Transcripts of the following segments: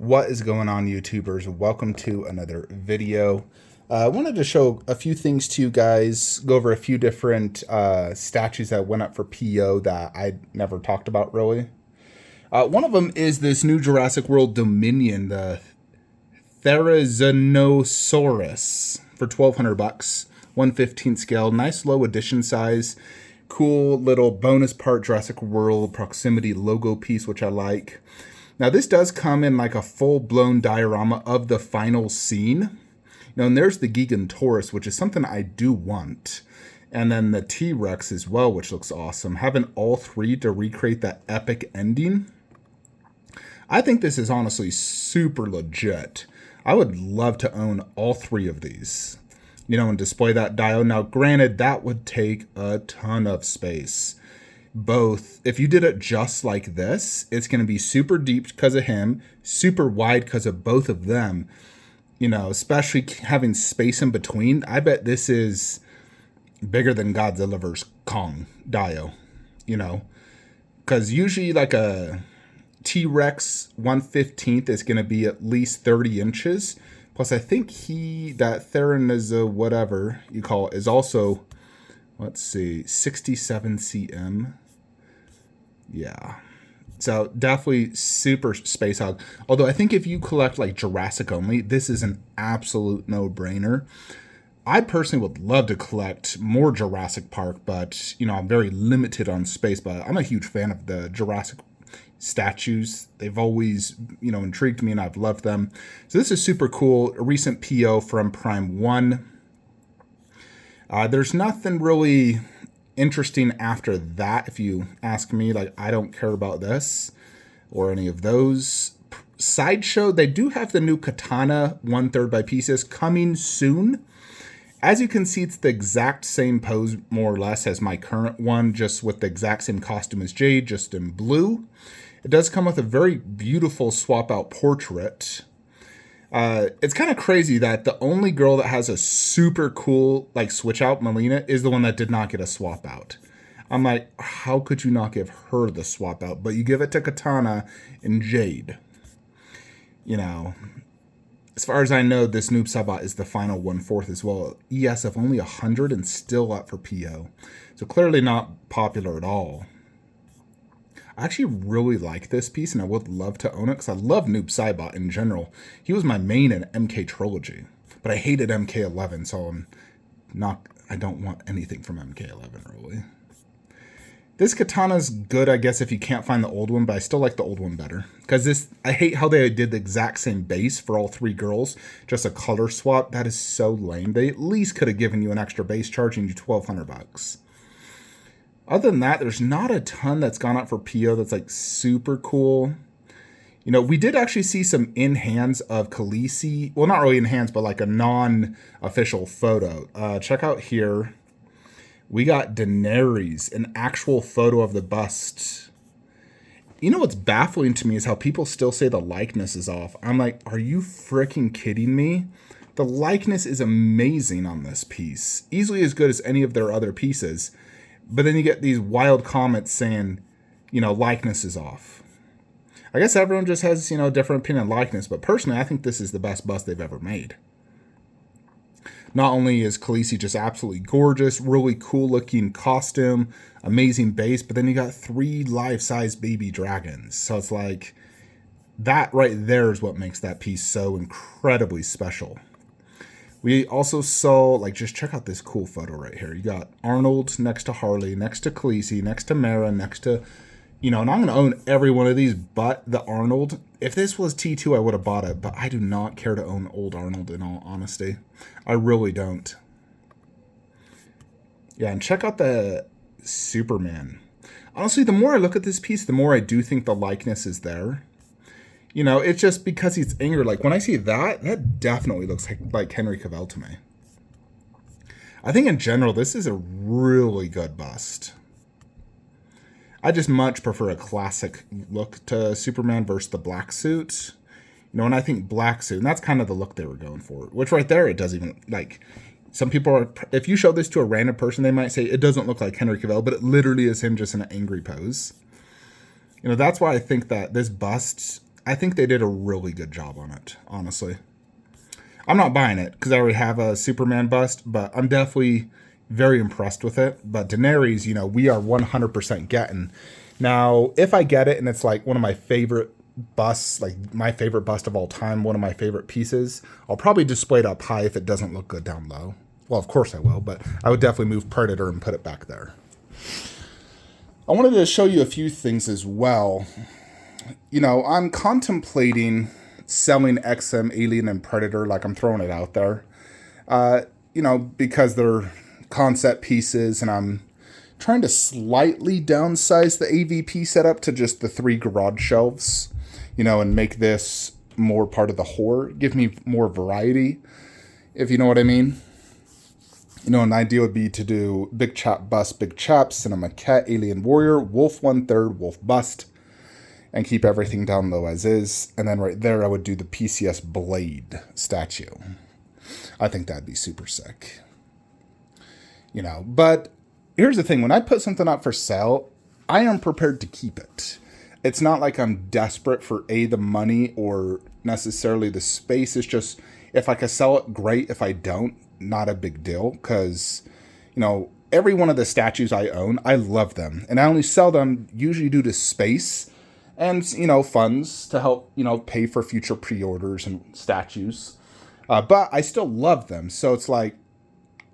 What is going on, YouTubers? Welcome to another video. I wanted to show a few things to you guys, go over a few different statues that went up for PO that I never talked about really. One of them is this new Jurassic World Dominion, the Therizinosaurus, for 1,200 bucks, 1/15 scale, nice low edition size, cool little bonus part Jurassic World proximity logo piece, which I like. Now, this does come in like a full-blown diorama of the final scene. And there's the Gigantosaurus, which is something I do want. And then the T-Rex as well, which looks awesome. Having all three to recreate that epic ending. I think this is honestly super legit. I would love to own all three of these, and display that dio. Now, granted, that would take a ton of space. Both, if you did it just like this, it's going to be super deep because of him, super wide because of both of them, especially having space in between. I bet this is bigger than Godzilla vs. Kong dio, because usually like a T-Rex 1/15 is going to be at least 30 inches. Plus, I think that Therizinosaurus, whatever you call it, is also, let's see, 67 cm. Yeah. So definitely super space hog. Although I think if you collect like Jurassic only, this is an absolute no-brainer. I personally would love to collect more Jurassic Park, but I'm very limited on space. But I'm a huge fan of the Jurassic statues. They've always, intrigued me, and I've loved them. So this is super cool. A recent PO from Prime 1. There's nothing really interesting after that, if you ask me. Like, I don't care about this or any of those. Sideshow, they do have the new Katana 1/3 by pieces coming soon. As you can see, it's the exact same pose, more or less, as my current one, just with the exact same costume as Jade, just in blue. It does come with a very beautiful swap-out portrait. It's kind of crazy that the only girl that has a super cool switch out, Melina, is the one that did not get a swap out. I'm like, how could you not give her the swap out? But you give it to Katana and Jade. As far as I know, this Noob Saibot is the final 1/4 as well. ES of only 100 and still up for PO. So clearly not popular at all. I actually really like this piece, and I would love to own it because I love Noob Saibot in general. He was my main in MK Trilogy, but I hated MK11, so I don't want anything from MK11 really. This katana's good, I guess, if you can't find the old one, but I still like the old one better. Because I hate how they did the exact same base for all three girls, just a color swap. That is so lame. They at least could have given you an extra base, charging you 1,200 bucks. Other than that, there's not a ton that's gone up for PO that's super cool. We did actually see some in-hands of Khaleesi. Well, not really in-hands, but a non-official photo. Check out here. We got Daenerys, an actual photo of the bust. What's baffling to me is how people still say the likeness is off. I'm like, are you freaking kidding me? The likeness is amazing on this piece. Easily as good as any of their other pieces. But then you get these wild comments saying, likeness is off. I guess everyone just has, a different opinion on likeness. But personally, I think this is the best bust they've ever made. Not only is Khaleesi just absolutely gorgeous, really cool looking costume, amazing base, but then you got 3 life-size baby dragons. So it's like, that right there is what makes that piece so incredibly special. We also saw, just check out this cool photo right here. You got Arnold next to Harley, next to Khaleesi, next to Mara, next to, and I'm going to own every one of these but the Arnold. If this was T2, I would have bought it, but I do not care to own old Arnold in all honesty. I really don't. Yeah, and check out the Superman. Honestly, the more I look at this piece, the more I do think the likeness is there. It's just because he's angry. When I see that definitely looks like Henry Cavill to me. I think in general, this is a really good bust. I just much prefer a classic look to Superman versus the black suit. And I think black suit, and that's kind of the look they were going for. Which right there, it doesn't even, some people are, if you show this to a random person, they might say it doesn't look like Henry Cavill, but it literally is him just in an angry pose. That's why I think that this bust, I think they did a really good job on it, honestly. I'm not buying it because I already have a Superman bust, but I'm definitely very impressed with it. But Daenerys, we are 100% getting. Now, if I get it and it's like one of my favorite busts, like my favorite bust of all time, one of my favorite pieces, I'll probably display it up high if it doesn't look good down low. Well, of course I will, but I would definitely move Predator and put it back there. I wanted to show you a few things as well. I'm contemplating selling XM, Alien, and Predator, like I'm throwing it out there. Because they're concept pieces, and I'm trying to slightly downsize the AVP setup to just the 3 garage shelves, and make this more part of the horror, give me more variety, if you know what I mean. An idea would be to do Big Chap Bust, Big Chap, Cinema Cat, Alien Warrior, Wolf 1/3, Wolf Bust, and keep everything down low as is. And then right there, I would do the PCS Blade statue. I think that'd be super sick. But here's the thing. When I put something up for sale, I am prepared to keep it. It's not like I'm desperate for the money or necessarily the space. It's just, if I can sell it, great. If I don't, not a big deal. Because, every one of the statues I own, I love them. And I only sell them usually due to space and, funds to help, pay for future pre-orders and statues. But I still love them. So it's like,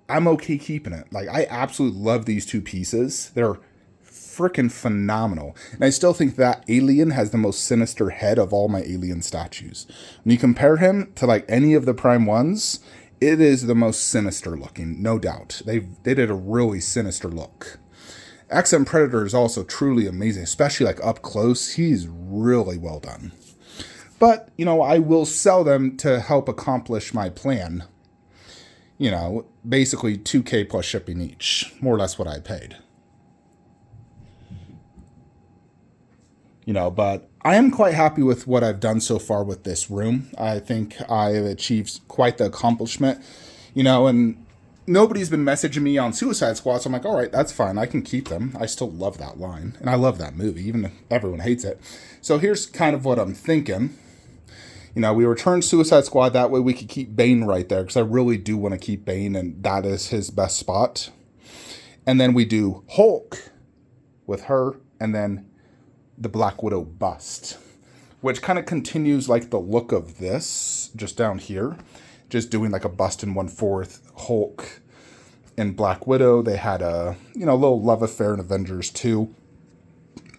I'm okay keeping it. Like, I absolutely love these 2 pieces. They're freaking phenomenal. And I still think that Alien has the most sinister head of all my Alien statues. When you compare him to like any of the Prime ones, it is the most sinister looking, no doubt. They did a really sinister look. XM Predator is also truly amazing, especially like up close. He's really well done. But, I will sell them to help accomplish my plan. Basically $2K plus shipping each, more or less what I paid. But I am quite happy with what I've done so far with this room. I think I have achieved quite the accomplishment, and nobody's been messaging me on Suicide Squad, so I'm like, all right, that's fine. I can keep them. I still love that line, and I love that movie, even if everyone hates it. So here's kind of what I'm thinking. We return Suicide Squad. That way we could keep Bane right there, because I really do want to keep Bane, and that is his best spot. And then we do Hulk with her, and then the Black Widow bust, which kind of continues like the look of this, just down here, just doing like a bust in 1/4 Hulk and Black Widow. They had a, little love affair in Avengers 2.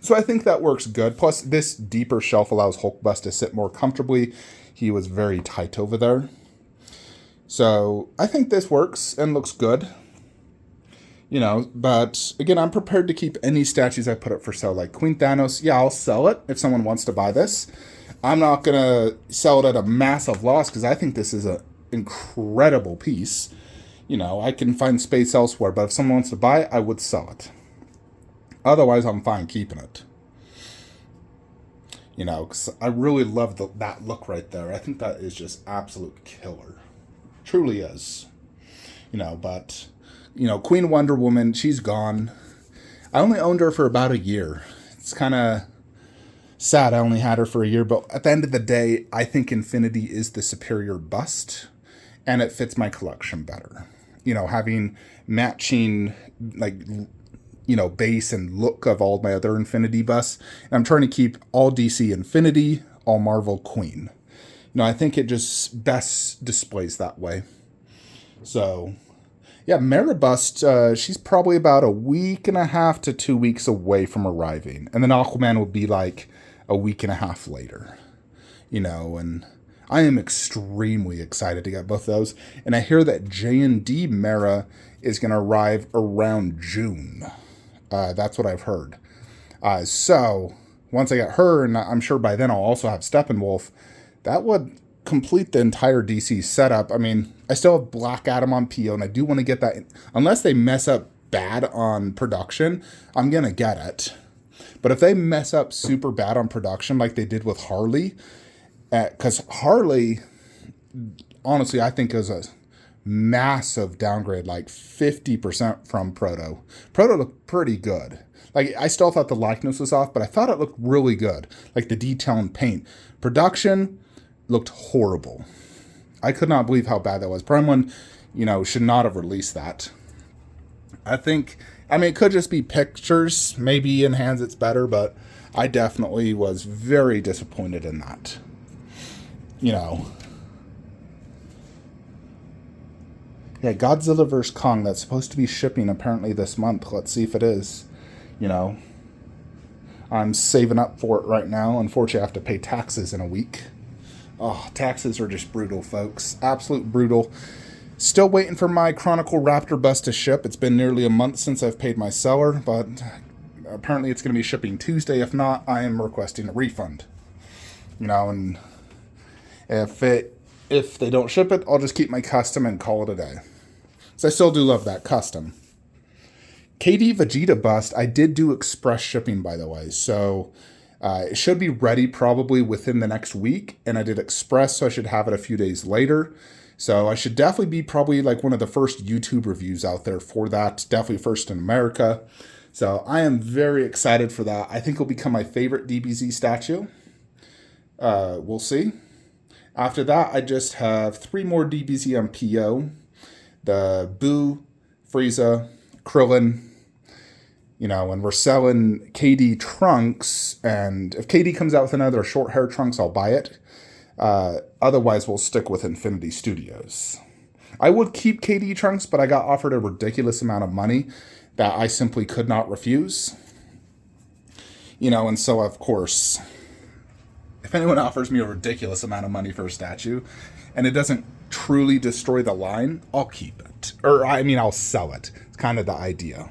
So I think that works good. Plus, this deeper shelf allows Hulk bust to sit more comfortably. He was very tight over there. So I think this works and looks good. But again, I'm prepared to keep any statues I put up for sale. Like Queen Thanos, yeah, I'll sell it if someone wants to buy this. I'm not going to sell it at a massive loss because I think this is an incredible piece. I can find space elsewhere, but if someone wants to buy it, I would sell it. Otherwise, I'm fine keeping it. Because I really love that look right there. I think that is just absolute killer. Truly is. But... Queen Wonder Woman, she's gone. I only owned her for about a year. It's kind of sad I only had her for a year, but at the end of the day, I think Infinity is the superior bust, and it fits my collection better. Having matching, base and look of all my other Infinity busts. And I'm trying to keep all DC Infinity, all Marvel Queen. I think it just best displays that way. So... yeah, Mara Bust, she's probably about a week and a half to 2 weeks away from arriving. And then Aquaman will be like a week and a half later. And I am extremely excited to get both those. And I hear that J&D Mara is going to arrive around June. That's what I've heard. So, once I get her, and I'm sure by then I'll also have Steppenwolf, that would complete the entire DC setup. I mean, I still have Black Adam on PO, and I do want to get that. Unless they mess up bad on production, I'm going to get it. But if they mess up super bad on production like they did with Harley, because Harley, honestly, I think is a massive downgrade, like 50% from Proto. Proto looked pretty good. Like, I still thought the likeness was off, but I thought it looked really good. Like the detail and paint. Production looked horrible. I could not believe how bad that was. Prime 1, should not have released that. I mean, it could just be pictures. Maybe in hands it's better, but I definitely was very disappointed in that. Yeah, Godzilla vs. Kong, that's supposed to be shipping apparently this month. Let's see if it is. I'm saving up for it right now. Unfortunately, I have to pay taxes in a week. Oh, taxes are just brutal, folks. Absolute brutal. Still waiting for my Chronicle Raptor bus to ship. It's been nearly a month since I've paid my seller, but apparently it's going to be shipping Tuesday. If not, I am requesting a refund. And if they don't ship it, I'll just keep my custom and call it a day. So I still do love that custom. KD Vegeta bust, I did do express shipping, by the way. So it should be ready probably within the next week. And I did express, so I should have it a few days later. So I should definitely be probably like one of the first YouTube reviews out there for that. Definitely first in America. So I am very excited for that. I think it'll become my favorite DBZ statue. We'll see. After that, I just have 3 more DBZ on PO. The Boo, Frieza, Krillin, and we're selling KD trunks. And if KD comes out with another short hair trunks, I'll buy it. Otherwise, we'll stick with Infinity Studios. I would keep KD trunks, but I got offered a ridiculous amount of money that I simply could not refuse. And so, of course, if anyone offers me a ridiculous amount of money for a statue and it doesn't truly destroy the line, I'll keep it. I'll sell it. It's kind of the idea.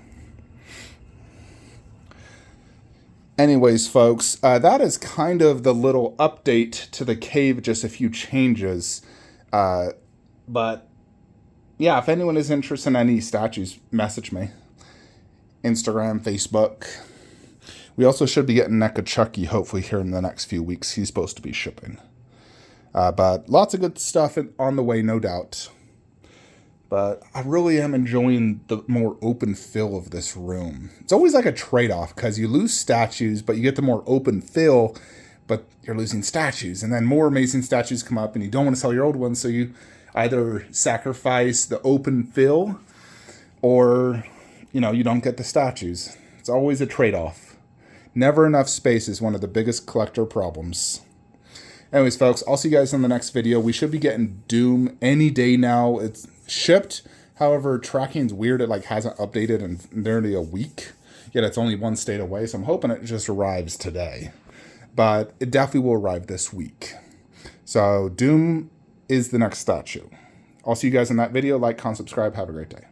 Anyways, folks, that is kind of the little update to the cave, just a few changes. But, yeah, if anyone is interested in any statues, message me. Instagram, Facebook. We also should be getting NECA Chucky, hopefully, here in the next few weeks. He's supposed to be shipping. But lots of good stuff on the way, no doubt. But I really am enjoying the more open feel of this room. It's always like a trade-off, because you lose statues, but you get the more open feel, but you're losing statues. And then more amazing statues come up, and you don't want to sell your old ones, so you either sacrifice the open feel, or, you don't get the statues. It's always a trade-off. Never enough space is one of the biggest collector problems. Anyways, folks, I'll see you guys in the next video. We should be getting Doom any day now. It's shipped. However, tracking's weird. It hasn't updated in nearly a week. Yet it's only one state away, so I'm hoping it just arrives today. But it definitely will arrive this week. So Doom is the next statue. I'll see you guys in that video. Like, comment, subscribe. Have a great day.